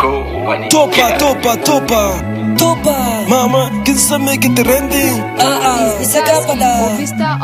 Topa Mama, kin san me ke trending? Isa ka fada.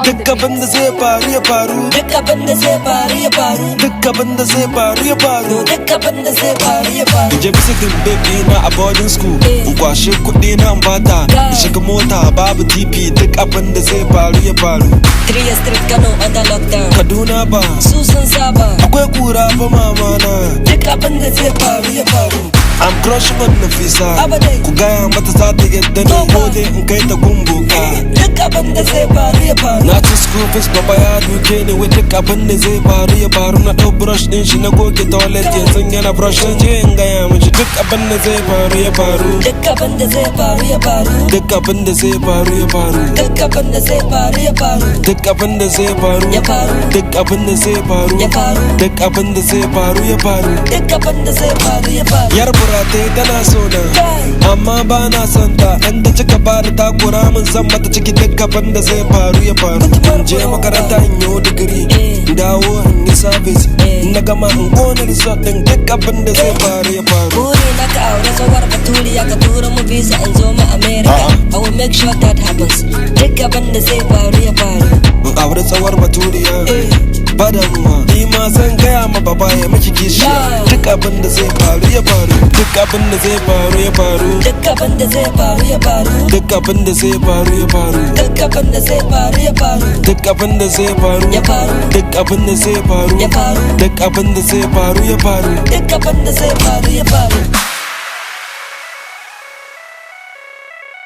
Duk abin da zai faru ya faru. Duk abin da zai faru ya faru. Duk abin da zai faru ya faru. Duk abin da zai faru ya faru. Je visiting baby na a boarding school. In kwashe kuɗi na bata. In shiga mota babu TP. Duk abin da zai faru ya faru. 3 years straight Kano under lockdown. Kaduna ba Su sun saba. akwai kura fa mama na. Duk abin da zai faru ya faru. I'm crushing on Nefisa. Abadai. Ku gaya mata za ta yadda ni ko dai in kai ta gumbuka. Duk abin da zai faru ya faru. Na ci school fees baba ya duke ni wai duk abin da zai faru ya faru. Na ɗau brush ɗin shi na goge toilet yanzu yana brush na je in gaya mishi duk abin da zai faru ya faru. Duk abin da zai faru ya faru. Duk abin da zai faru ya faru. Duk abin da zai faru ya faru. Duk abin da zai faru ya faru. Duk abin da zai faru ya faru. Duk abin da zai faru ya faru. Duk abin da zai faru ya faru. Yar buratai tana so na amma ba na son ta. In ta cika bada takura min san mata ciki duk abin da zai faru ya faru. In je makaranta in yi digiri, in dawo in yi service, in na gama in kone resort din duk abin da zai faru ya faru. Buri na ka aure tsawar baturiya ka tura mu visa in zo mu America. I will make sure that happens. Duk abin da zai faru ya faru. In aure tsawar baturiya ba damuwa, ni ma zan gaya ma baba ya miki kishiya. Duk abin da zai faru ya faru. Duk abin da zai faru ya faru. Duk abin da zai faru ya faru. Duk abin da zai faru ya faru. Duk abin da zai faru ya faru. Duk abin da zai faru ya faru. Duk abin da zai faru ya faru. Duk abin da zai faru ya faru. Duk abin da zai faru ya faru.